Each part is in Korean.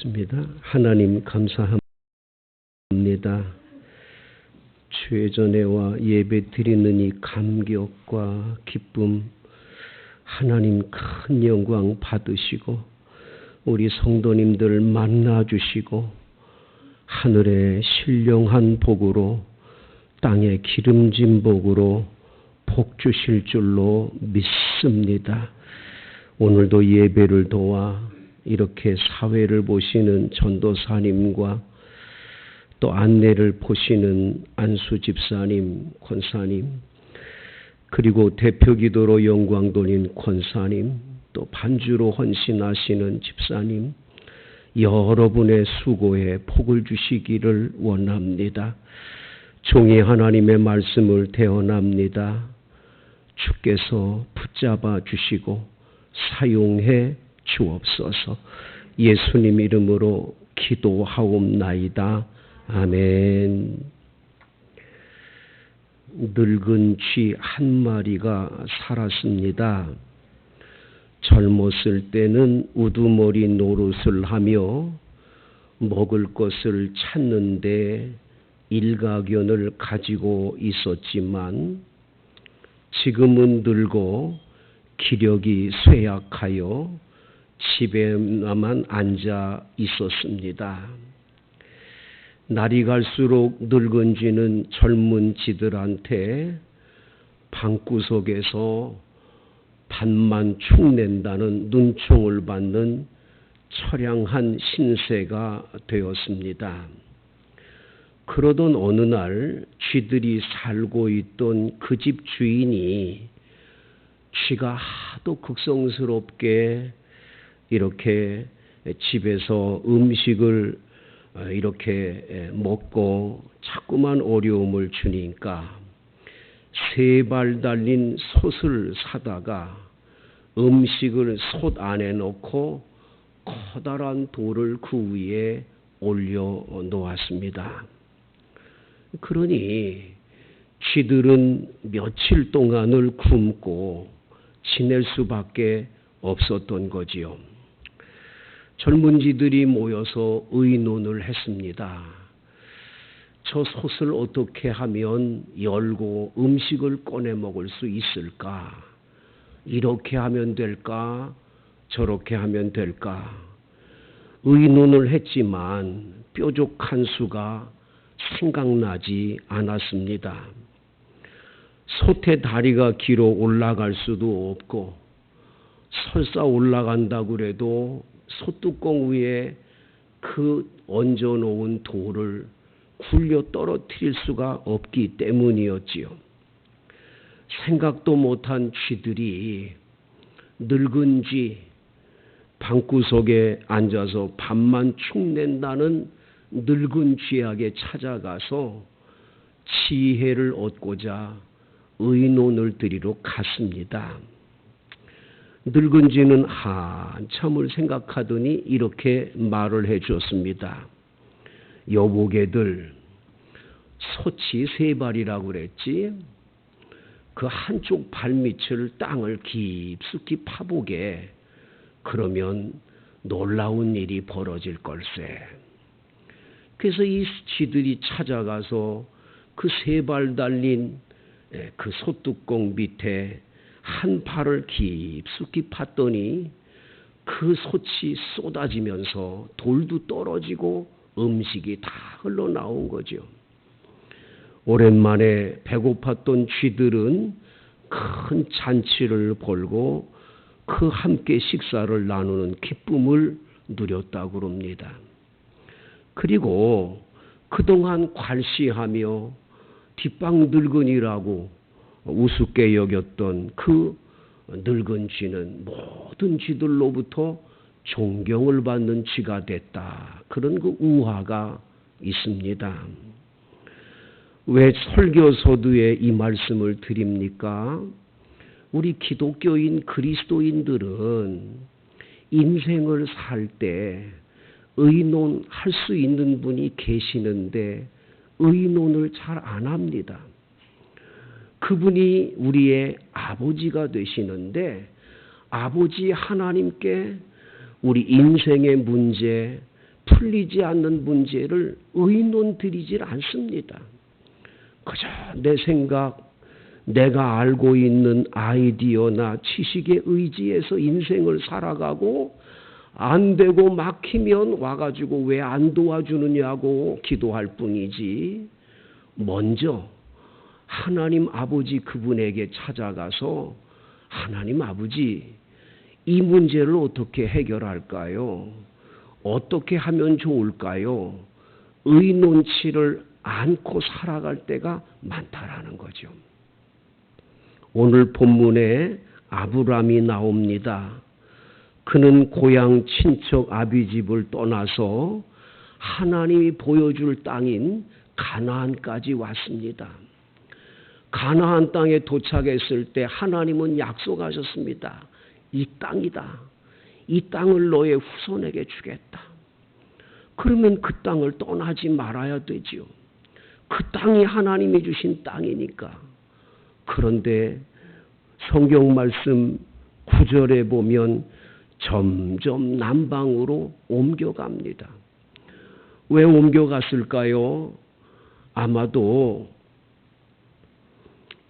기도하겠습니다. 하나님 감사합니다. 주의 전에와 예배 드리는 이 감격과 기쁨, 하나님 큰 영광 받으시고 우리 성도님들 만나주시고 하늘의 신령한 복으로 땅의 기름진 복으로 복 주실 줄로 믿습니다. 오늘도 예배를 도와 이렇게 사회를 보시는 전도사님과 또 안내를 보시는 안수 집사님, 권사님, 그리고 대표기도로 영광 돌린 권사님, 또 반주로 헌신하시는 집사님, 여러분의 수고에 복을 주시기를 원합니다. 종이 하나님의 말씀을 대언합니다. 주께서 붙잡아 주시고 사용해 주옵소서. 예수님 이름으로 기도하옵나이다. 아멘. 늙은 쥐 한 마리가 살았습니다. 젊었을 때는 우두머리 노릇을 하며 먹을 것을 찾는데 일가견을 가지고 있었지만 지금은 늙고 기력이 쇠약하여 집에만 앉아 있었습니다. 날이 갈수록 늙은 쥐는 젊은 쥐들한테 방구석에서 밤만 축낸다는 눈총을 받는 처량한 신세가 되었습니다. 그러던 어느 날 쥐들이 살고 있던 그 집 주인이 쥐가 하도 극성스럽게 이렇게 집에서 음식을 이렇게 먹고 자꾸만 어려움을 주니까 3발 달린 솥을 사다가 음식을 솥 안에 넣고 커다란 돌을 그 위에 올려 놓았습니다. 그러니 쥐들은 며칠 동안을 굶고 지낼 수밖에 없었던 거지요. 젊은 쥐들이 모여서 의논을 했습니다. 저 솥을 어떻게 하면 열고 음식을 꺼내 먹을 수 있을까? 이렇게 하면 될까? 저렇게 하면 될까? 의논을 했지만 뾰족한 수가 생각나지 않았습니다. 솥의 다리가 길어 올라갈 수도 없고 설사 올라간다고 해도 솥뚜껑 위에 그 얹어놓은 돌을 굴려 떨어뜨릴 수가 없기 때문이었지요. 생각도 못한 쥐들이 늙은 쥐 방구석에 앉아서 밥만 축낸다는 늙은 쥐에게 찾아가서 지혜를 얻고자 의논을 드리러 갔습니다. 늙은 쥐는 한참을 생각하더니 이렇게 말을 해 주었습니다. 여보게들, 솥이 3발이라고 그랬지? 그 한쪽 발밑을 땅을 깊숙이 파보게. 그러면 놀라운 일이 벌어질 걸세. 그래서 이 쥐들이 찾아가서 그 3발 달린 그 솥뚜껑 밑에 한 팔을 깊숙이 팠더니 그 솥이 쏟아지면서 돌도 떨어지고 음식이 다 흘러나온 거죠. 오랜만에 배고팠던 쥐들은 큰 잔치를 벌고 그 함께 식사를 나누는 기쁨을 누렸다고 합니다. 그리고 그동안 괄시하며 뒷방 늙은이라고 우습게 여겼던 그 늙은 쥐는 모든 쥐들로부터 존경을 받는 쥐가 됐다. 그런 그 우화가 있습니다. 왜 설교서두에 이 말씀을 드립니까? 우리 기독교인 그리스도인들은 인생을 살 때 의논할 수 있는 분이 계시는데 의논을 잘 안 합니다. 그분이 우리의 아버지가 되시는데 아버지 하나님께 우리 인생의 문제, 풀리지 않는 문제를 의논 드리질 않습니다. 그저 내 생각, 내가 알고 있는 아이디어나 지식에 의지해서 인생을 살아가고 안 되고 막히면 와가지고 왜 안 도와주느냐고 기도할 뿐이지, 먼저 하나님 아버지 그분에게 찾아가서 하나님 아버지, 이 문제를 어떻게 해결할까요? 어떻게 하면 좋을까요? 의논치를 않고 살아갈 때가 많다라는 거죠. 오늘 본문에 아브람이 나옵니다. 그는 고향 친척 아비집을 떠나서 하나님이 보여줄 땅인 가나안까지 왔습니다. 가나안 땅에 도착했을 때 하나님은 약속하셨습니다. 이 땅이다. 이 땅을 너의 후손에게 주겠다. 그러면 그 땅을 떠나지 말아야 되지요. 그 땅이 하나님이 주신 땅이니까. 그런데 성경 말씀 9절에 보면 점점 남방으로 옮겨갑니다. 왜 옮겨갔을까요? 아마도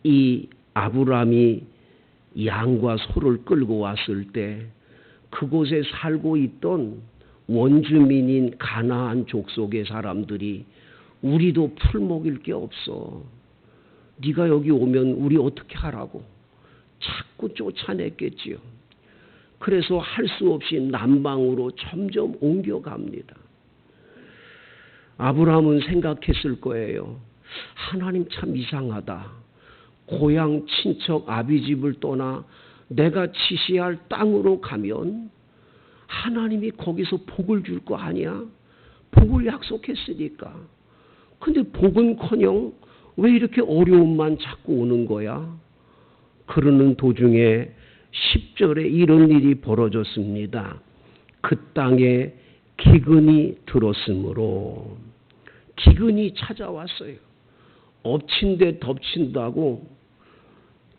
이 아브람이 양과 소를 끌고 왔을 때 그곳에 살고 있던 원주민인 가나안 족속의 사람들이 우리도 풀 먹일 게 없어. 네가 여기 오면 우리 어떻게 하라고 자꾸 쫓아냈겠지요. 그래서 할 수 없이 남방으로 점점 옮겨갑니다. 아브라함은 생각했을 거예요. 하나님 참 이상하다. 고향 친척 아비집을 떠나 내가 지시할 땅으로 가면 하나님이 거기서 복을 줄 거 아니야? 복을 약속했으니까. 근데 복은커녕 왜 이렇게 어려움만 자꾸 오는 거야? 그러는 도중에 10절에 이런 일이 벌어졌습니다. 그 땅에 기근이 들었으므로. 기근이 찾아왔어요. 엎친 데 덮친다고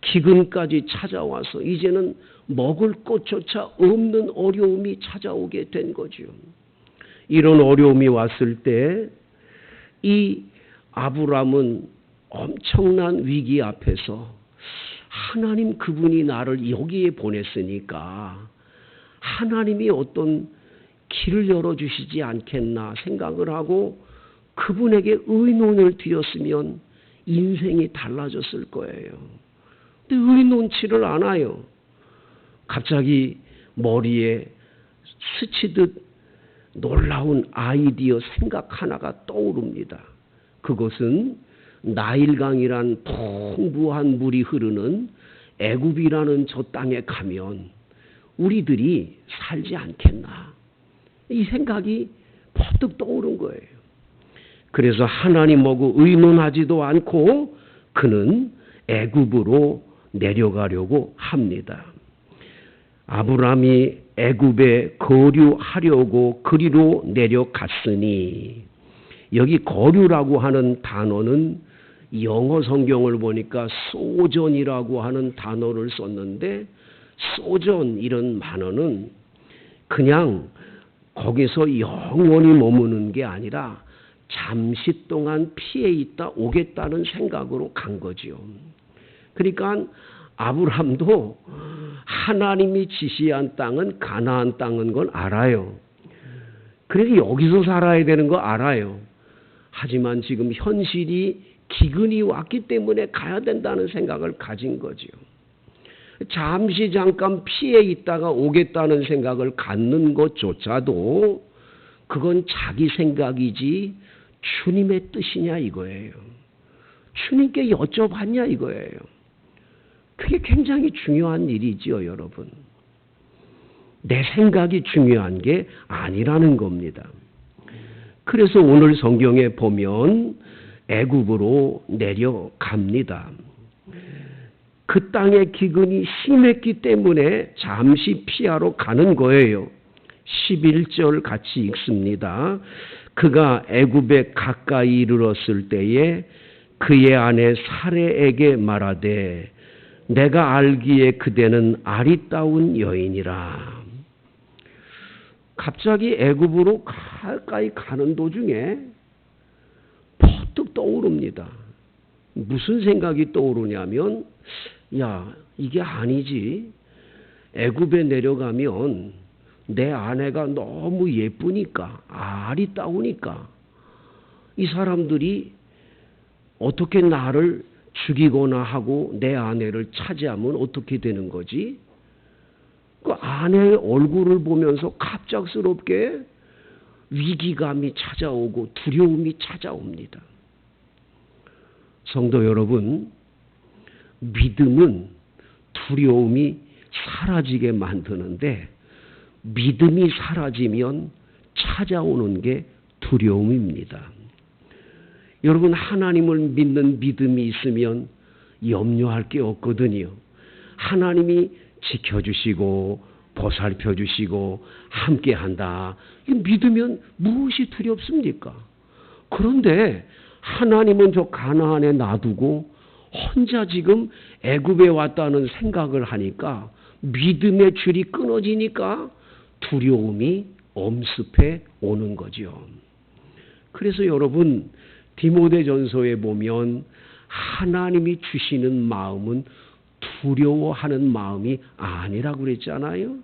기근까지 찾아와서 이제는 먹을 것조차 없는 어려움이 찾아오게 된 거죠. 이런 어려움이 왔을 때 이 아브람은 엄청난 위기 앞에서 하나님 그분이 나를 여기에 보냈으니까 하나님이 어떤 길을 열어주시지 않겠나 생각을 하고 그분에게 의논을 드렸으면 인생이 달라졌을 거예요. 근데 의논치를 않아요. 갑자기 머리에 스치듯 놀라운 아이디어 생각 하나가 떠오릅니다. 그것은 나일강이란 풍부한 물이 흐르는 애굽이라는 저 땅에 가면 우리들이 살지 않겠나. 이 생각이 퍼뜩 떠오른 거예요. 그래서 하나님하고 의논하지도 않고 그는 애굽으로 내려가려고 합니다. 아브람이 애굽에 거류하려고 그리로 내려갔으니, 여기 거류라고 하는 단어는 영어 성경을 보니까 소전이라고 하는 단어를 썼는데, 소전 이런 단어는 그냥 거기서 영원히 머무는 게 아니라 잠시 동안 피해 있다 오겠다는 생각으로 간 거지요. 그러니까 아브람도 하나님이 지시한 땅은 가나안 땅인 걸 알아요. 그래서 여기서 살아야 되는 거 알아요. 하지만 지금 현실이 기근이 왔기 때문에 가야 된다는 생각을 가진 거지요. 잠시 잠깐 피해 있다가 오겠다는 생각을 갖는 것조차도 그건 자기 생각이지 주님의 뜻이냐 이거예요. 주님께 여쭤봤냐 이거예요. 그게 굉장히 중요한 일이지요, 여러분. 내 생각이 중요한 게 아니라는 겁니다. 그래서 오늘 성경에 보면 애굽으로 내려갑니다. 그 땅의 기근이 심했기 때문에 잠시 피하러 가는 거예요. 11절 같이 읽습니다. 그가 애굽에 가까이 이르렀을 때에 그의 아내 사레에게 말하되 내가 알기에 그대는 아리따운 여인이라. 갑자기 애굽으로 가까이 가는 도중에 퍼뜩 떠오릅니다. 무슨 생각이 떠오르냐면, 야, 이게 아니지. 애굽에 내려가면 내 아내가 너무 예쁘니까, 아리따우니까 이 사람들이 어떻게 나를 죽이거나 하고 내 아내를 차지하면 어떻게 되는 거지? 그 아내의 얼굴을 보면서 갑작스럽게 위기감이 찾아오고 두려움이 찾아옵니다. 성도 여러분, 믿음은 두려움이 사라지게 만드는데 믿음이 사라지면 찾아오는 게 두려움입니다. 여러분, 하나님을 믿는 믿음이 있으면 염려할 게 없거든요. 하나님이 지켜주시고 보살펴주시고 함께한다. 믿으면 무엇이 두렵습니까? 그런데 하나님은 저 가나안에 놔두고 혼자 지금 애굽에 왔다는 생각을 하니까 믿음의 줄이 끊어지니까 두려움이 엄습해 오는 거죠. 그래서 여러분, 디모데전서에 보면 하나님이 주시는 마음은 두려워하는 마음이 아니라고 그랬잖아요.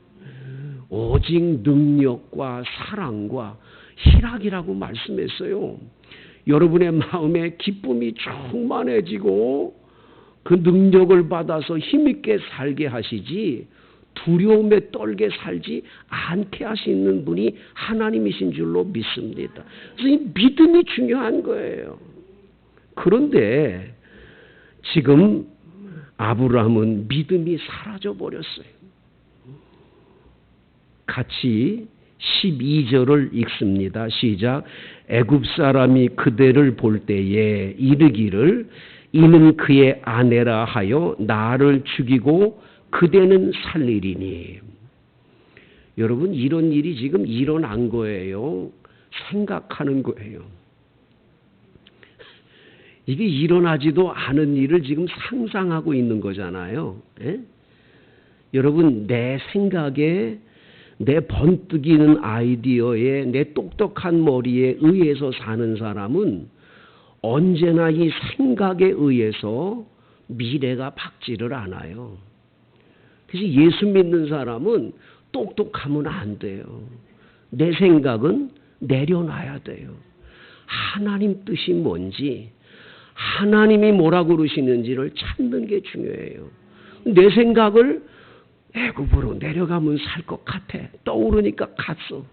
오직 능력과 사랑과 희락이라고 말씀했어요. 여러분의 마음에 기쁨이 충만해지고 그 능력을 받아서 힘있게 살게 하시지 두려움에 떨게 살지 않게 하시는 분이 하나님이신 줄로 믿습니다. 그래서 이 믿음이 중요한 거예요. 그런데 지금 아브라함은 믿음이 사라져 버렸어요. 같이 12절을 읽습니다. 시작. 애굽 사람이 그대를 볼 때에 이르기를 이는 그의 아내라 하여 나를 죽이고 그대는 살리리니. 여러분, 이런 일이 지금 일어난 거예요. 생각하는 거예요. 이게 일어나지도 않은 일을 지금 상상하고 있는 거잖아요. 에? 여러분, 내 생각에, 내 번뜩이는 아이디어에, 내 똑똑한 머리에 의해서 사는 사람은 언제나 이 생각에 의해서 미래가 밝지를 않아요. 그래서 예수 믿는 사람은 똑똑하면 안 돼요. 내 생각은 내려놔야 돼요. 하나님 뜻이 뭔지, 하나님이 뭐라고 그러시는지를 찾는 게 중요해요. 내 생각을 애굽으로 내려가면 살 것 같아. 떠오르니까 갔어.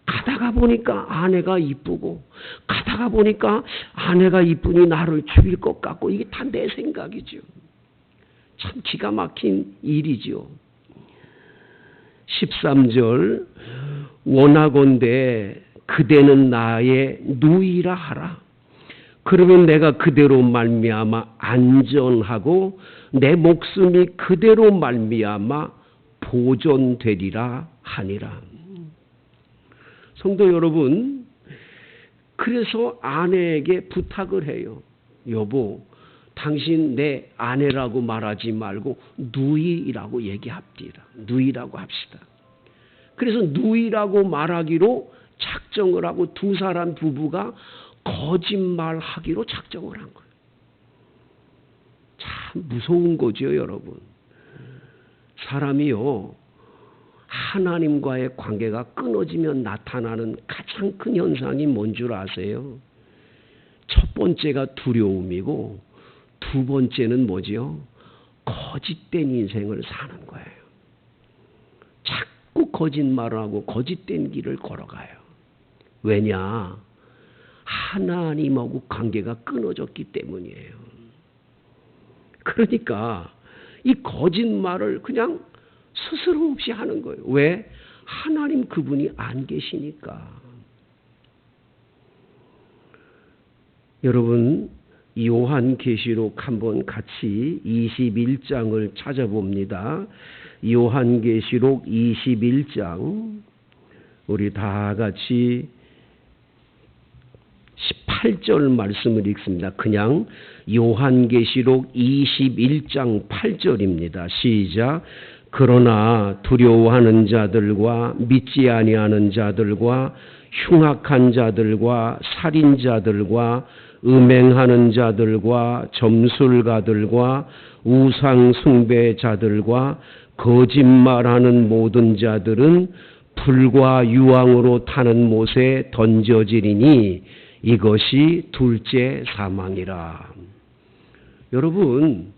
가다가 보니까 아내가 이쁘고, 가다가 보니까 아내가 이쁘니 나를 죽일 것 같고, 이게 다 내 생각이죠. 참 기가 막힌 일이죠. 13절 원하건대 그대는 나의 누이라 하라. 그러면 내가 그대로 말미암아 안전하고 내 목숨이 그대로 말미암아 보존되리라 하니라. 성도 여러분, 그래서 아내에게 부탁을 해요. 여보, 당신 내 아내라고 말하지 말고 누이라고 얘기합시다. 누이라고 합시다. 그래서 누이라고 말하기로 작정을 하고 두 사람 부부가 거짓말하기로 작정을 한 거예요. 참 무서운 거죠, 여러분. 사람이요, 하나님과의 관계가 끊어지면 나타나는 가장 큰 현상이 뭔 줄 아세요? 첫 번째가 두려움이고 두 번째는 뭐지요? 거짓된 인생을 사는 거예요. 자꾸 거짓말을 하고 거짓된 길을 걸어가요. 왜냐? 하나님하고 관계가 끊어졌기 때문이에요. 그러니까 이 거짓말을 그냥 스스럼 없이 하는 거예요. 왜? 하나님 그분이 안 계시니까. 여러분, 요한계시록 한번 같이 21장을 찾아봅니다. 요한계시록 21장 우리 다 같이 18절 말씀을 읽습니다. 그냥 요한계시록 21장 8절입니다. 시작. 그러나 두려워하는 자들과 믿지 아니하는 자들과 흉악한 자들과 살인자들과 음행하는 자들과 점술가들과 우상 숭배자들과 거짓말하는 모든 자들은 불과 유황으로 타는 못에 던져지리니 이것이 둘째 사망이라. 여러분,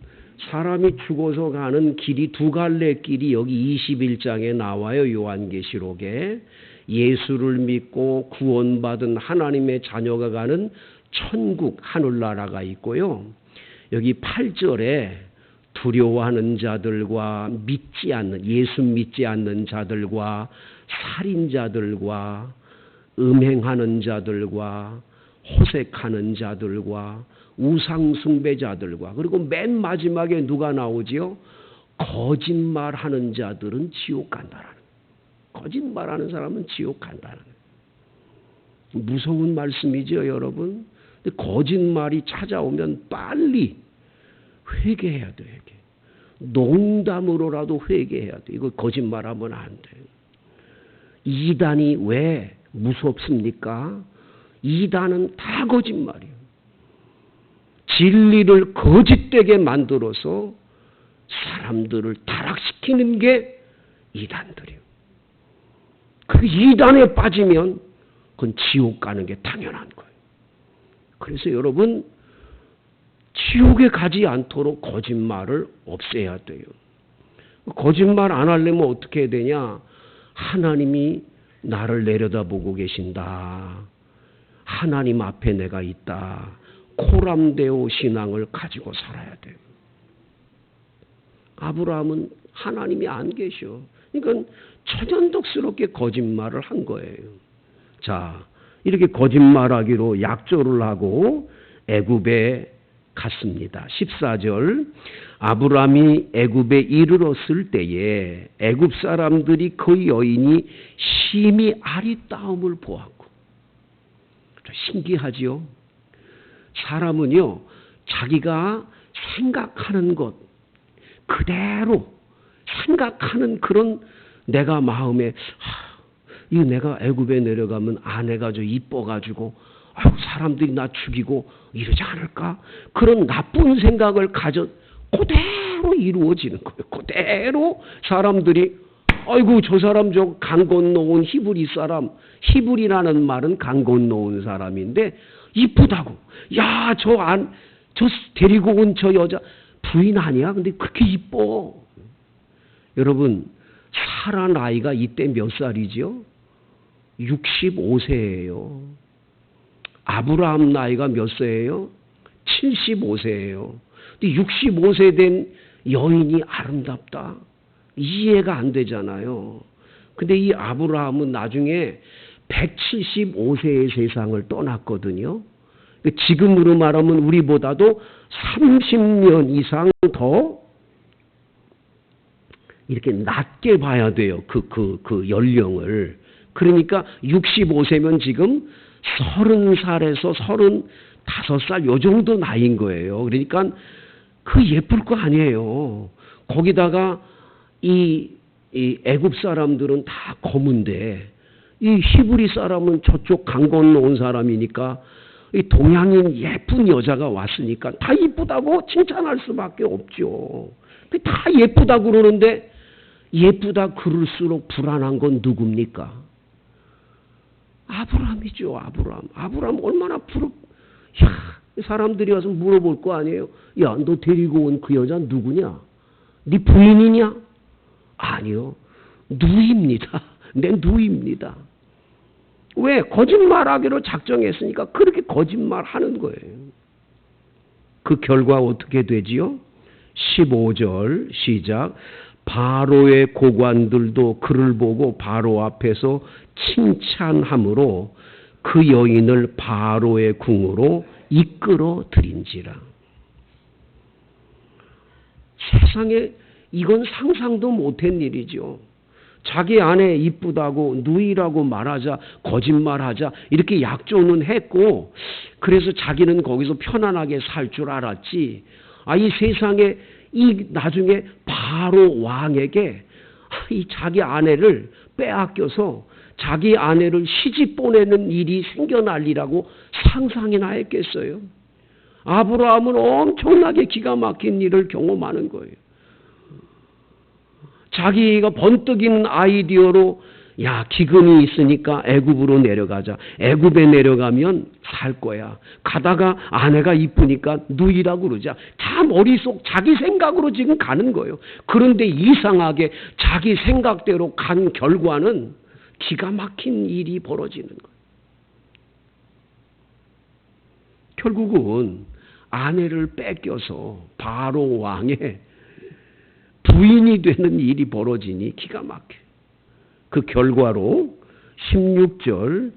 사람이 죽어서 가는 길이 두 갈래 길이 여기 21장에 나와요. 요한계시록에. 예수를 믿고 구원받은 하나님의 자녀가 가는 천국 하늘나라가 있고요. 여기 8절에 두려워하는 자들과 예수 믿지 않는 자들과 살인자들과 음행하는 자들과 호색하는 자들과 우상숭배자들과 그리고 맨 마지막에 누가 나오지요? 거짓말하는 자들은 지옥 간다라는 거예요. 거짓말하는 사람은 지옥 간다는 거예요. 무서운 말씀이죠, 여러분. 근데 거짓말이 찾아오면 빨리 회개해야 돼. 회개. 농담으로라도 회개해야 돼. 이거 거짓말하면 안 돼. 이단이 왜 무섭습니까? 이단은 다 거짓말이에요. 진리를 거짓되게 만들어서 사람들을 타락시키는 게 이단들이에요. 그 이단에 빠지면 그건 지옥 가는 게 당연한 거예요. 그래서 여러분, 지옥에 가지 않도록 거짓말을 없애야 돼요. 거짓말 안 하려면 어떻게 해야 되냐? 하나님이 나를 내려다보고 계신다. 하나님 앞에 내가 있다. 코람데오 신앙을 가지고 살아야 돼요. 아브라함은 하나님이 안 계셔. 그러니까 천연덕스럽게 거짓말을 한 거예요. 자, 이렇게 거짓말하기로 약조를 하고 애굽에 갔습니다. 14절, 아브라함이 애굽에 이르렀을 때에 애굽 사람들이 그 여인이 심히 아리따움을 보았고, 신기하지요? 사람은요, 자기가 생각하는 것 그대로 생각하는 그런 내가 마음에 이거 내가 애굽에 내려가면 아내가 저 이뻐가지고 사람들이 나 죽이고 이러지 않을까? 그런 나쁜 생각을 가져 그대로 이루어지는 거예요. 그대로 사람들이 아이고 저 사람 저 강 건너온 히브리 사람, 히브리라는 말은 강 건너온 사람인데 이쁘다고. 야, 저 데리고 온 저 여자 부인 아니야? 근데 그렇게 이뻐. 여러분, 사라 나이가 이때 몇 살이죠? 65세예요. 아브라함 나이가 몇 세예요? 75세예요. 근데 65세 된 여인이 아름답다? 이해가 안 되잖아요. 근데 이 아브라함은 나중에 175세의 세상을 떠났거든요. 지금으로 말하면 우리보다도 30년 이상 더 이렇게 낮게 봐야 돼요. 그 연령을. 그러니까 65세면 지금 30살에서 35살 요 정도 나이인 거예요. 그러니까 그 예쁠 거 아니에요. 거기다가 이 애굽 사람들은 다 검은데 이 히브리 사람은 저쪽 강 건너온 사람이니까 이 동양인 예쁜 여자가 왔으니까 다 이쁘다고 칭찬할 수밖에 없죠. 다 예쁘다고 그러는데 예쁘다 그럴수록 불안한 건 누굽니까? 아브라함이죠. 아브라함 얼마나 사람들이 와서 물어볼 거 아니에요. 야, 너 데리고 온 그 여자 누구냐? 네 부인이냐? 아니요. 누이입니다. 내 누이입니다. 왜? 거짓말하기로 작정했으니까 그렇게 거짓말하는 거예요. 그 결과 어떻게 되지요? 15절 시작. 바로의 고관들도 그를 보고 바로 앞에서 칭찬함으로 그 여인을 바로의 궁으로 이끌어 들인지라. 세상에 이건 상상도 못한 일이죠. 자기 아내 이쁘다고 누이라고 말하자, 거짓말하자 이렇게 약조는 했고 그래서 자기는 거기서 편안하게 살 줄 알았지. 이 세상에 이 나중에 바로 왕에게 이 자기 아내를 빼앗겨서 자기 아내를 시집 보내는 일이 생겨날리라고 상상이나 했겠어요. 아브라함은 엄청나게 기가 막힌 일을 경험하는 거예요. 자기가 번뜩이는 아이디어로 기근이 있으니까 애굽으로 내려가자. 애굽에 내려가면 살 거야. 가다가 아내가 이쁘니까 누이라고 그러자. 다 머릿속 자기 생각으로 지금 가는 거예요. 그런데 이상하게 자기 생각대로 간 결과는 기가 막힌 일이 벌어지는 거예요. 결국은 아내를 뺏겨서 바로 왕의 부인이 되는 일이 벌어지니 기가 막혀요. 그 결과로 16절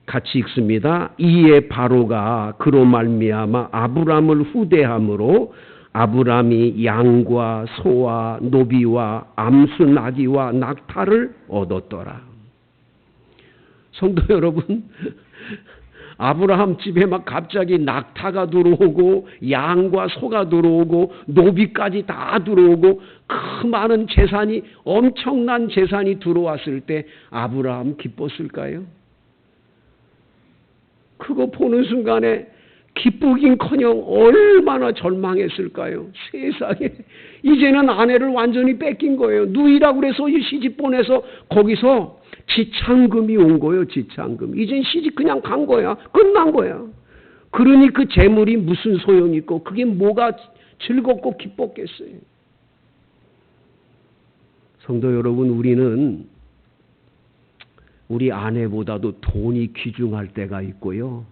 같이 읽습니다. 이에 바로가 그로 말미암아 아브람을 후대함으로 아브람이 양과 소와 노비와 암수 나귀와 낙타를 얻었더라. 성도 여러분, 아브라함 집에 막 갑자기 낙타가 들어오고 양과 소가 들어오고 노비까지 다 들어오고 그 많은 재산이, 엄청난 재산이 들어왔을 때 아브라함 기뻤을까요? 그거 보는 순간에 기쁘긴커녕 얼마나 절망했을까요? 세상에, 이제는 아내를 완전히 뺏긴 거예요. 누이라고 그래서 시집 보내서 거기서 지창금이 온 거예요. 지창금. 이젠 시집 그냥 간 거야. 끝난 거야. 그러니 그 재물이 무슨 소용이 있고 그게 뭐가 즐겁고 기뻤겠어요. 성도 여러분, 우리는 우리 아내보다도 돈이 귀중할 때가 있고요.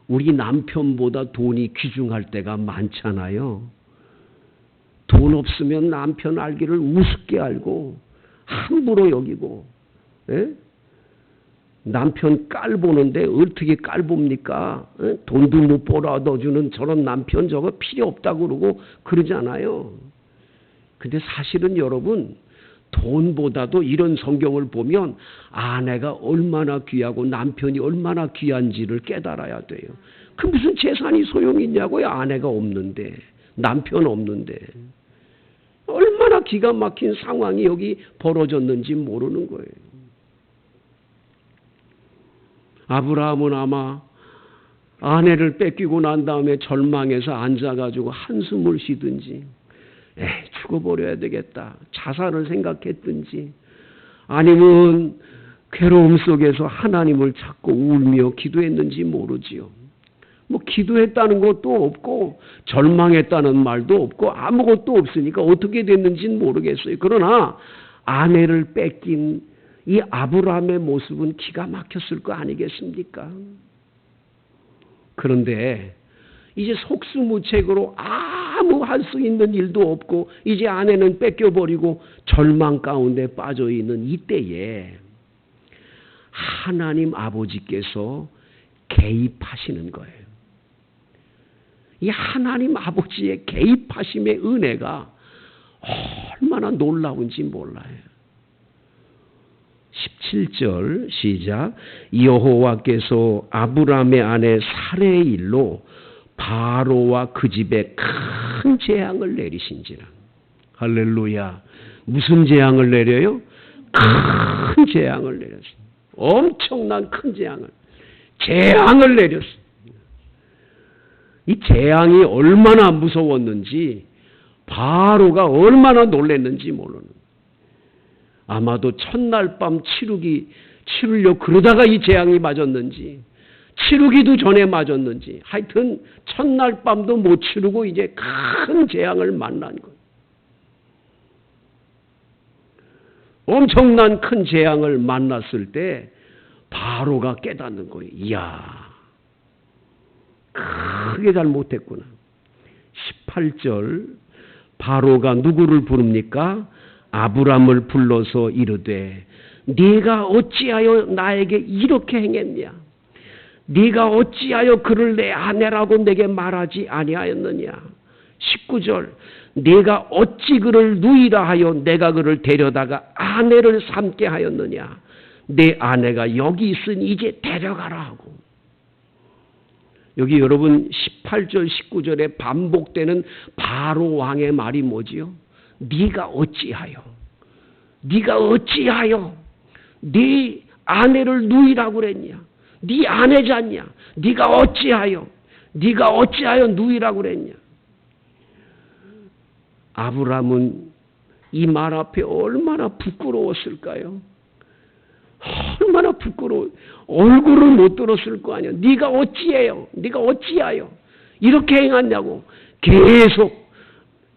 우리 남편보다 돈이 귀중할 때가 많잖아요. 돈 없으면 남편 알기를 우습게 알고 함부로 여기고, 예? 남편 깔보는데 어떻게 깔봅니까? 예? 돈도 못 벌어다주는 저런 남편 저거 필요 없다고 그러고 그러잖아요. 근데 사실은 여러분, 돈보다도 이런 성경을 보면 아내가 얼마나 귀하고 남편이 얼마나 귀한지를 깨달아야 돼요. 그 무슨 재산이 소용이 있냐고요. 아내가 없는데, 남편 없는데. 얼마나 기가 막힌 상황이 여기 벌어졌는지 모르는 거예요. 아브라함은 아마 아내를 뺏기고 난 다음에 절망해서 앉아가지고 한숨을 쉬든지, 죽어버려야 되겠다, 자살을 생각했든지, 아니면 괴로움 속에서 하나님을 찾고 울며 기도했는지 모르지요. 뭐 기도했다는 것도 없고 절망했다는 말도 없고 아무것도 없으니까 어떻게 됐는지는 모르겠어요. 그러나 아내를 뺏긴 이 아브라함의 모습은 기가 막혔을 거 아니겠습니까? 그런데 이제 속수무책으로 아무 할 수 있는 일도 없고 이제 아내는 뺏겨버리고 절망 가운데 빠져있는 이때에 하나님 아버지께서 개입하시는 거예요. 이 하나님 아버지의 개입하심의 은혜가 얼마나 놀라운지 몰라요. 17절 시작. 여호와께서 아브라함의 아내 사레의 일로 바로와 그 집에 큰 재앙을 내리신지라. 할렐루야. 무슨 재앙을 내려요? 큰 재앙을 내렸어요. 엄청난 큰 재앙을 내렸어요. 이 재앙이 얼마나 무서웠는지, 바로가 얼마나 놀랐는지 모르는. 아마도 첫날 밤 치르려 그러다가 이 재앙이 맞았는지, 치르기도 전에 맞았는지, 하여튼 첫날 밤도 못 치르고 이제 큰 재앙을 만난 거예요. 엄청난 큰 재앙을 만났을 때 바로가 깨닫는 거예요. 이야, 크게 잘못했구나. 18절 바로가 누구를 부릅니까? 아브람을 불러서 이르되 네가 어찌하여 나에게 이렇게 행했냐? 네가 어찌하여 그를 내 아내라고 내게 말하지 아니하였느냐? 19절 네가 어찌 그를 누이라 하여 내가 그를 데려다가 아내를 삼게 하였느냐? 내 아내가 여기 있으니 이제 데려가라 하고. 여기 여러분 18절 19절에 반복되는 바로 왕의 말이 뭐지요? 네가 어찌하여. 네가 어찌하여 네 아내를 누이라고 그랬냐? 네 아내잖냐? 네가 어찌하여 누이라고 그랬냐? 아브라함은 이 말 앞에 얼마나 부끄러웠을까요? 얼마나 부끄러워. 얼굴을 못 들었을 거 아니야. 네가 어찌하여 이렇게 행하냐고. 계속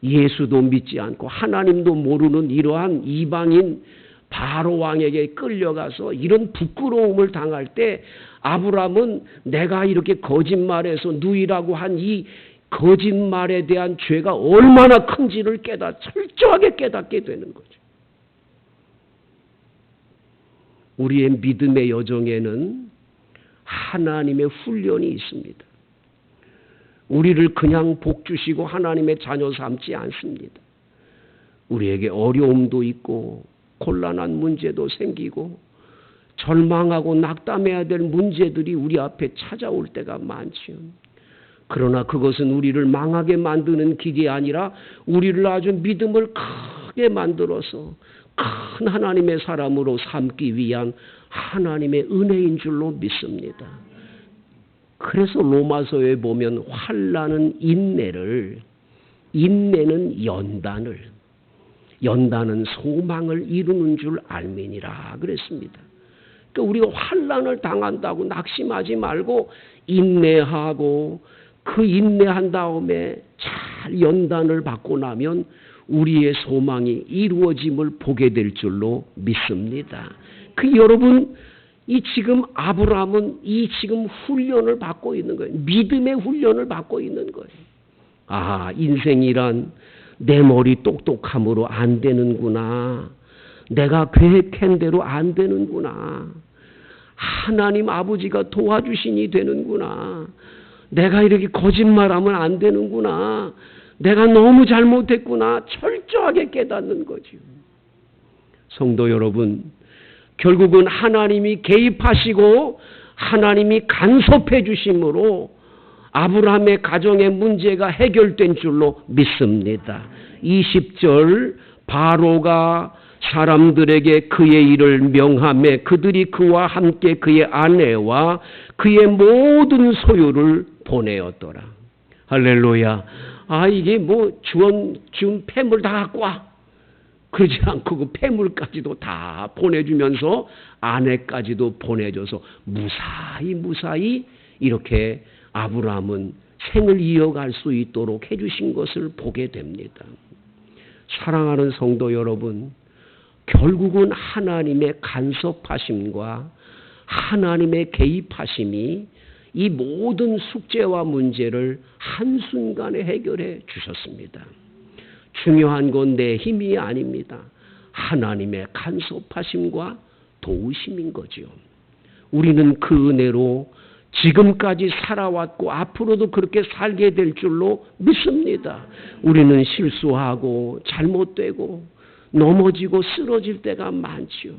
예수도 믿지 않고 하나님도 모르는 이러한 이방인 바로 왕에게 끌려가서 이런 부끄러움을 당할 때 아브라함은 내가 이렇게 거짓말해서 누이라고 한 이 거짓말에 대한 죄가 얼마나 큰지를 철저하게 깨닫게 되는 거죠. 우리의 믿음의 여정에는 하나님의 훈련이 있습니다. 우리를 그냥 복 주시고 하나님의 자녀 삼지 않습니다. 우리에게 어려움도 있고 곤란한 문제도 생기고 절망하고 낙담해야 될 문제들이 우리 앞에 찾아올 때가 많지요. 그러나 그것은 우리를 망하게 만드는 길이 아니라 우리를 아주 믿음을 크게 만들어서 큰 하나님의 사람으로 삼기 위한 하나님의 은혜인 줄로 믿습니다. 그래서 로마서에 보면 환난은 인내는 연단은 소망을 이루는 줄 알미니라 그랬습니다. 그러니까 우리가 환난을 당한다고 낙심하지 말고 인내하고 그 인내한 다음에 잘 연단을 받고 나면 우리의 소망이 이루어짐을 보게 될 줄로 믿습니다. 여러분 지금 아브라함은 지금 훈련을 받고 있는 거예요. 믿음의 훈련을 받고 있는 거예요. 인생이란 내 머리 똑똑함으로 안 되는구나. 내가 계획한 대로 안 되는구나. 하나님 아버지가 도와주시니 되는구나. 내가 이렇게 거짓말하면 안 되는구나. 내가 너무 잘못했구나. 철저하게 깨닫는 거죠. 성도 여러분, 결국은 하나님이 개입하시고 하나님이 간섭해 주심으로 아브라함의 가정의 문제가 해결된 줄로 믿습니다. 20절 바로가 사람들에게 그의 일을 명하매 그들이 그와 함께 그의 아내와 그의 모든 소유를 보내었더라. 할렐루야. 이게 준 폐물 다 갖고 와. 그러지 않고 그 폐물까지도 다 보내주면서 아내까지도 보내줘서 무사히 이렇게 아브라함은 생을 이어갈 수 있도록 해주신 것을 보게 됩니다. 사랑하는 성도 여러분, 결국은 하나님의 간섭하심과 하나님의 개입하심이 이 모든 숙제와 문제를 한순간에 해결해 주셨습니다. 중요한 건 내 힘이 아닙니다. 하나님의 간섭하심과 도우심인 거죠. 우리는 그 은혜로 지금까지 살아왔고 앞으로도 그렇게 살게 될 줄로 믿습니다. 우리는 실수하고 잘못되고 넘어지고 쓰러질 때가 많지요.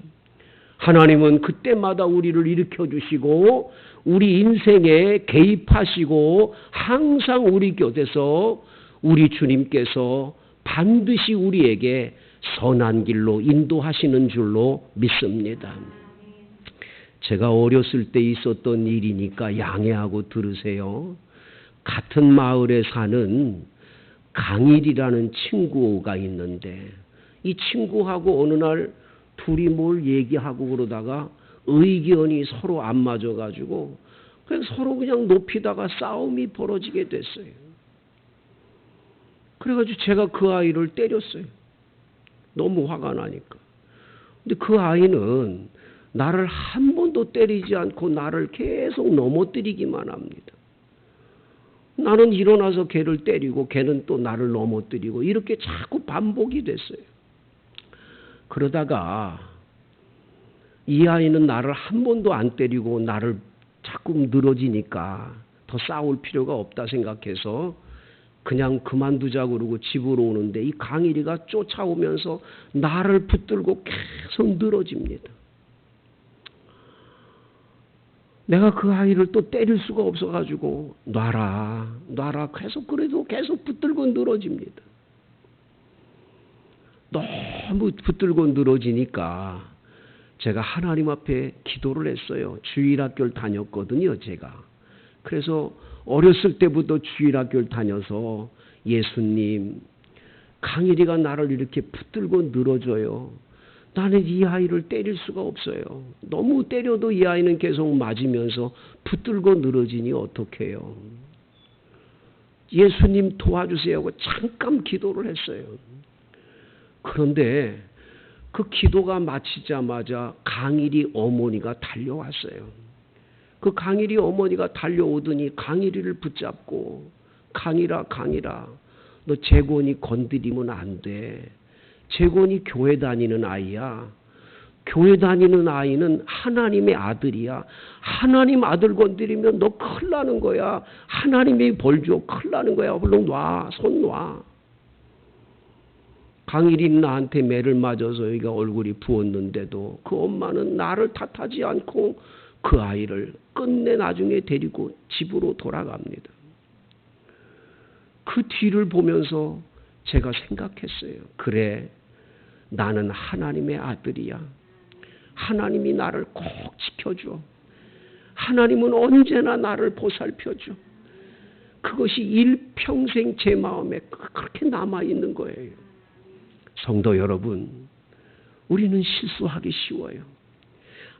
하나님은 그때마다 우리를 일으켜 주시고 우리 인생에 개입하시고 항상 우리 곁에서 우리 주님께서 반드시 우리에게 선한 길로 인도하시는 줄로 믿습니다. 제가 어렸을 때 있었던 일이니까 양해하고 들으세요. 같은 마을에 사는 강일이라는 친구가 있는데 이 친구하고 어느 날 둘이 뭘 얘기하고 그러다가 의견이 서로 안 맞아가지고 그냥 서로 그냥 높이다가 싸움이 벌어지게 됐어요. 그래가지고 제가 그 아이를 때렸어요. 너무 화가 나니까. 근데 그 아이는 나를 한 번도 때리지 않고 나를 계속 넘어뜨리기만 합니다. 나는 일어나서 걔를 때리고 걔는 또 나를 넘어뜨리고 이렇게 자꾸 반복이 됐어요. 그러다가 이 아이는 나를 한 번도 안 때리고 나를 자꾸 늘어지니까 더 싸울 필요가 없다 생각해서 그냥 그만두자고 그러고 집으로 오는데 이 강일이가 쫓아오면서 나를 붙들고 계속 늘어집니다. 내가 그 아이를 또 때릴 수가 없어가지고 놔라 계속 그래도 계속 붙들고 늘어집니다. 너무 붙들고 늘어지니까 제가 하나님 앞에 기도를 했어요. 주일학교를 다녔거든요, 제가. 그래서 어렸을 때부터 주일학교를 다녀서 예수님, 강일이가 나를 이렇게 붙들고 늘어져요. 나는 이 아이를 때릴 수가 없어요. 너무 때려도 이 아이는 계속 맞으면서 붙들고 늘어지니 어떡해요. 예수님 도와주세요 하고 잠깐 기도를 했어요. 그런데 그 기도가 마치자마자 강일이 어머니가 달려왔어요. 그 강일이 어머니가 달려오더니 강일이를 붙잡고 강일아 너 재곤이 건드리면 안 돼. 재곤이 교회 다니는 아이야. 교회 다니는 아이는 하나님의 아들이야. 하나님 아들 건드리면 너 큰일 나는 거야. 하나님이 벌 줘. 큰일 나는 거야. 얼른 놔. 손 놔. 강일이 나한테 매를 맞아서 여기가 얼굴이 부었는데도 그 엄마는 나를 탓하지 않고 그 아이를 끝내 나중에 데리고 집으로 돌아갑니다. 그 뒤를 보면서 제가 생각했어요. 그래, 나는 하나님의 아들이야. 하나님이 나를 꼭 지켜줘. 하나님은 언제나 나를 보살펴줘. 그것이 일평생 제 마음에 그렇게 남아있는 거예요. 성도 여러분, 우리는 실수하기 쉬워요.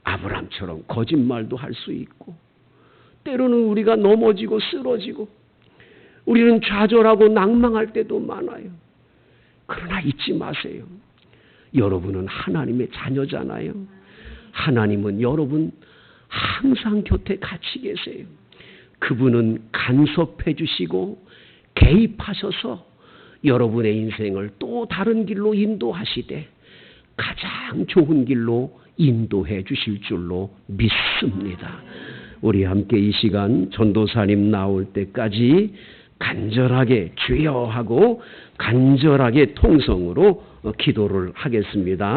아브람처럼 거짓말도 할 수 있고, 때로는 우리가 넘어지고 쓰러지고, 우리는 좌절하고 낭망할 때도 많아요. 그러나 잊지 마세요. 여러분은 하나님의 자녀잖아요. 하나님은 여러분 항상 곁에 같이 계세요. 그분은 간섭해 주시고 개입하셔서 여러분의 인생을 또 다른 길로 인도하시되 가장 좋은 길로 인도해 주실 줄로 믿습니다. 우리 함께 이 시간 전도사님 나올 때까지 간절하게 주여 하고 간절하게 통성으로 기도를 하겠습니다.